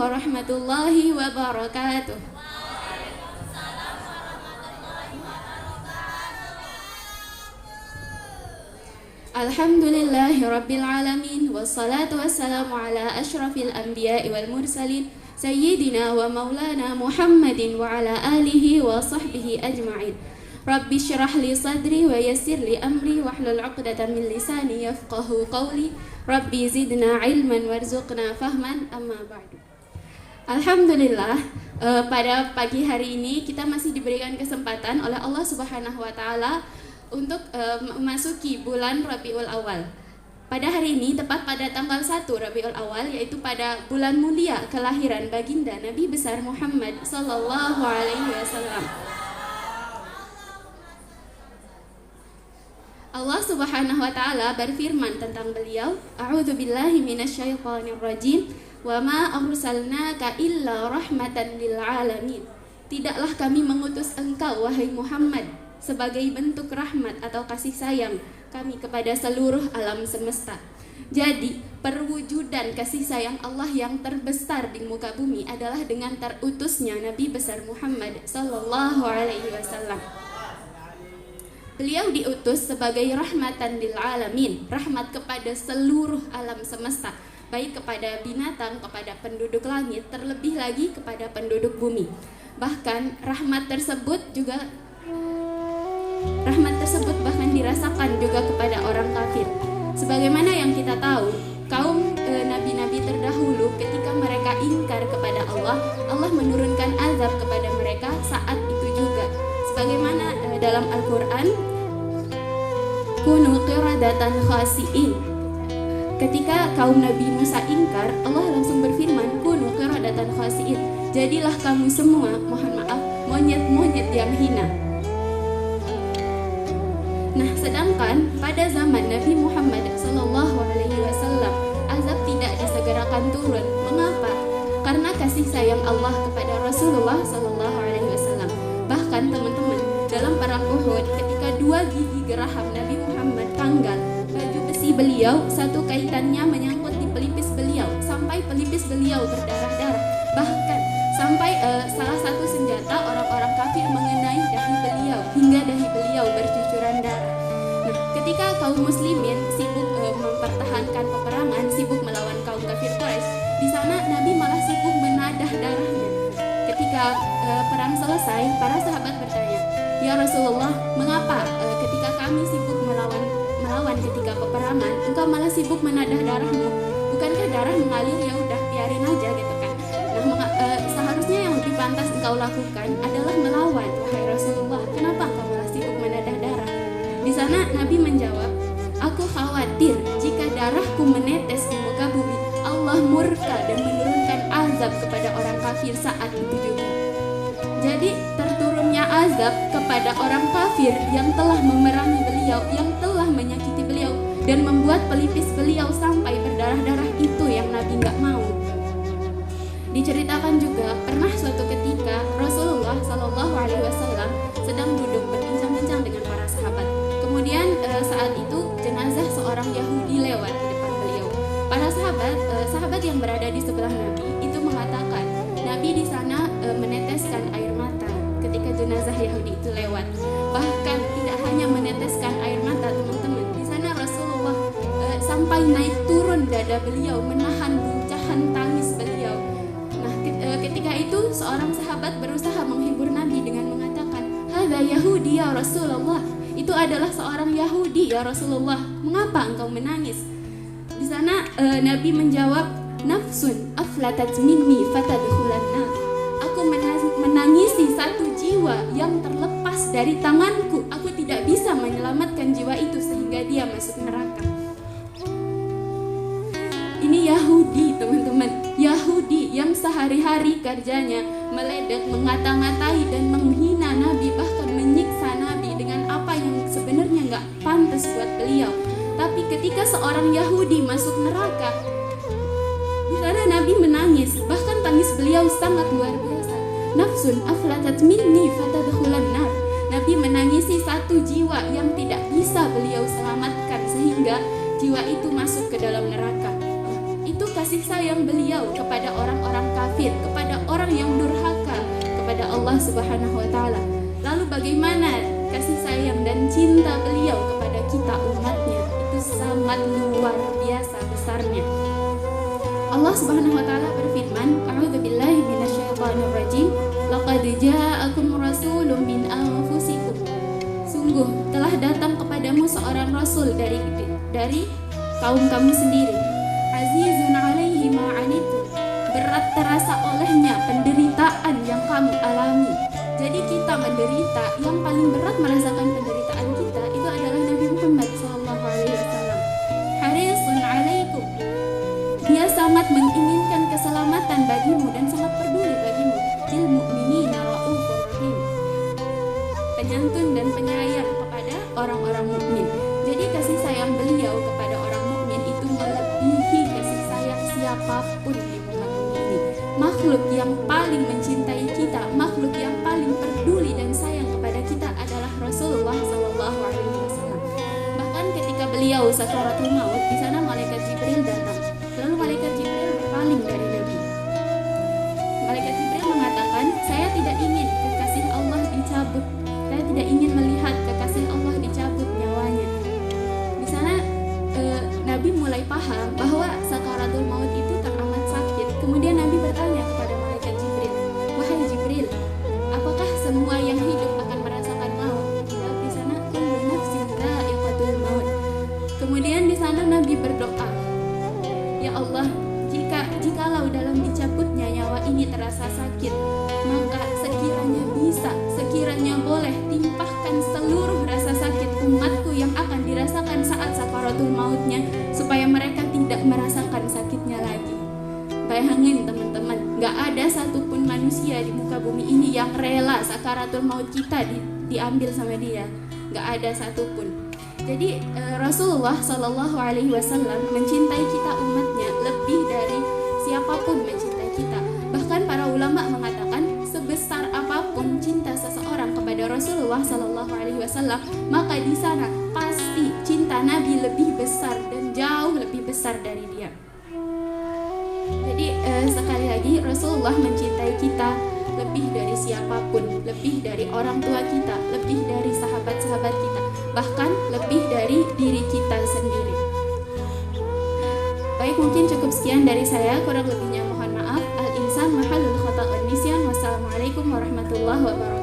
warahmatullahi wabarakatuh. Alhamdulillahi rabbil alamin, wassalatu wassalamu ala asyrafil anbiya'i wal mursalin, sayyidina wa maulana Muhammadin wa ala alihi wa sahbihi ajma'in. Rabbi syrah li sadri wa yassir li amri wahlul 'uqdatam min lisani yafqahu qawli. Rabbi zidna ilman warzuqna fahman, amma ba'du. Alhamdulillah, pada pagi hari ini kita masih diberikan kesempatan oleh Allah Subhanahu wa taala untuk memasuki bulan Rabiul Awal. Pada hari ini, tepat pada tanggal 1 Rabiul Awal, yaitu pada bulan mulia kelahiran baginda Nabi besar Muhammad sallallahu alaihi wasallam. Allah Subhanahu wa taala berfirman tentang beliau, A'udzubillahi minasyaitonir rajim, wa ma arsalnaka illa rahmatan lil alamin. Tidaklah kami mengutus engkau wahai Muhammad sebagai bentuk rahmat atau kasih sayang kami kepada seluruh alam semesta. Jadi, perwujudan kasih sayang Allah yang terbesar di muka bumi adalah dengan terutusnya Nabi besar Muhammad sallallahu alaihi wasallam. Beliau diutus sebagai rahmatan lil alamin, rahmat kepada seluruh alam semesta, baik kepada binatang, kepada penduduk langit, terlebih lagi kepada penduduk bumi. Bahkan rahmat tersebut bahkan dirasakan juga kepada orang kafir. Sebagaimana yang kita tahu, kaum nabi-nabi terdahulu ketika mereka ingkar kepada Allah, Allah menurunkan azab kepada mereka saat itu juga. Sebagaimana dalam Al-Quran, kunu qiradatan khasi'in. Ketika kaum Nabi Musa ingkar, Allah langsung berfirman, kunu qiradatan khasi'in. Jadilah kamu semua, mohon maaf, monyet-monyet yang hina. Nah, sedangkan pada zaman Nabi Muhammad sallallahu alaihi wasallam, azab tidak disegerakan turun. Mengapa? Karena kasih sayang Allah kepada Rasulullah sallallahu alaihi wasallam. Bahkan teman-teman, dalam perang Uhud, ketika 2 gigi geraham Nabi Muhammad tanggal, baju besi beliau satu kaitannya menyangkut di pelipis beliau sampai pelipis beliau berdarah-darah. Bahkan sampai salah satu senjata orang-orang kafir mengenai dahi beliau hingga dahi beliau bercucuran darah. Nah, ketika kaum muslimin sibuk mempertahankan peperangan, sibuk melawan kaum kafir Quraisy, di sana Nabi malah sibuk menadah darahnya. Ketika perang selesai, para sahabat bertanya, "Ya Rasulullah, mengapa ketika kami sibuk melawan ketika peperangan, engkau malah sibuk menadah darahmu? Bukankah darah mengalir, ya udah biarin aja gitu kan?" Nah, seharusnya yang lebih pantas engkau lakukan adalah melawan, wahai Rasulullah. Kenapa engkau malah sibuk menadah darah? Di sana Nabi menjawab, "Aku khawatir jika darahku menetes di muka bumi, Allah murka dan menurunkan azab kepada orang kafir saat itu juga." Jadi terturunnya azab kepada orang kafir yang telah memerangi beliau, yang telah menyakiti beliau dan membuat pelipis beliau sampai berdarah-darah, itu yang Nabi nggak mau. Diceritakan juga pernah suatu ketika Rasulullah Shallallahu Alaihi Wasallam sedang duduk berbincang-bincang dengan para sahabat. Kemudian saat itu jenazah seorang Yahudi lewat di depan beliau. Para sahabat yang berada di sebelah Nabi itu mengatakan, Nabi di sana meneteskan air mata ketika jenazah Yahudi itu lewat. Bahkan tidak hanya meneteskan air mata, teman-teman. Di sana Rasulullah sampai naik turun dada beliau, menahan guncahan tangis beliau. Nah, ketika itu seorang sahabat berusaha menghibur Nabi dengan mengatakan, "Hadza Yahudi ya Rasulullah." Itu adalah seorang Yahudi ya Rasulullah. Mengapa engkau menangis? Di sana Nabi menjawab, "Nafsun aflatat minni fatadkhulan nar." Aku menangisi satu jiwa yang terlepas dari tanganku. Aku tidak bisa menyelamatkan jiwa itu sehingga dia masuk neraka. Ini Yahudi, teman-teman. Yahudi yang sehari-hari kerjanya meledek, mengata-ngatai dan menghina Nabi, bahkan menyiksa Nabi dengan apa yang sebenarnya nggak pantas buat beliau. Tapi ketika seorang Yahudi masuk neraka, di sana Nabi menangis, bahkan tangis beliau sangat luar biasa. Nafsun aflatat minni fatadkhulan nar. Nabi menangisi satu jiwa yang tidak bisa beliau selamatkan sehingga jiwa itu masuk ke dalam neraka. Itu kasih sayang beliau kepada orang-orang kafir, kepada orang yang durhaka kepada Allah Subhanahu wa taala. Lalu bagaimana kasih sayang dan cinta beliau kepada kita umatnya? Itu sangat luar biasa besarnya. Allah Subhanahu wa taala berfirman, "A'udzubillahi minasyaitonirrajim. Laqad ja'akum rasulun min anfusikum." Sungguh telah datang kepadamu seorang rasul dari kaum kamu sendiri. Azizun 'alaihi ma 'anittum. Berat terasa olehnya penderitaan yang kamu alami. Jadi kita menderita, yang paling berat merasakan penderitaan kita itu adalah Nabi Muhammad SAW. Harisun 'alaikum. Dia sangat menginginkan keselamatan bagimu dan sangat peduli bagimu. Bil mu'minina raufur rahim. Penyantun dan penyayang kepada orang-orang mukmin. Jadi kasih sayang beliau kepada orang mukmin itu melebihi kasih sayang siapapun di muka bumi ini. Makhluk yang paling mencintai kita, makhluk yang paling peduli dan sayang kepada kita adalah Rasulullah SAW. Bahkan ketika beliau sakaratul maut, di sana malaikat Jibril datang. Lalu malaikat Jibril berpaling dari Nabi. Malaikat Jibril mengatakan, saya tidak ingin kekasih Allah dicabut. Saya tidak ingin melihat kekasih Allah dicabut nyawanya. Di sana Nabi mulai paham bahwa sakaratul maut itu teramat sakit. Kemudian Nabi bertanya kepada malaikat Jibril, wahai Jibril, apakah semua yang hidup akan merasakan maut? Dijawab di sana, kullu nafsin dha'iqatul maut. Kemudian di sana Nabi berdoa, ya Allah, jikalau dalam dicabutnya nyawa ini terasa sakit, maka sekiranya boleh timpahkan seluruh rasa sakit umatku yang akan dirasakan saat sakaratul mautnya, supaya mereka tidak merasakan sakitnya lagi. Bayangin teman-teman, gak ada satupun manusia di muka bumi ini yang rela sakaratul maut kita diambil sama dia. Gak ada satupun. Jadi Rasulullah SAW mencintai kita umatnya lebih dari siapapun mencintai kita. Bahkan para ulama mengatakan sebesar apapun cinta seseorang kepada Rasulullah SAW, maka di sana pasti cinta Nabi lebih besar dan jauh lebih besar dari dia. Jadi sekali lagi Rasulullah mencintai kita lebih dari siapapun, lebih dari orang tua kita, lebih dari sahabat-sahabat kita, bahkan lebih dari diri kita sendiri. Baik, mungkin cukup sekian dari saya, kurang lebihnya mohon maaf. Al-insan mahalul khata'un nisyan. Wassalamualaikum warahmatullahi wabarakatuh.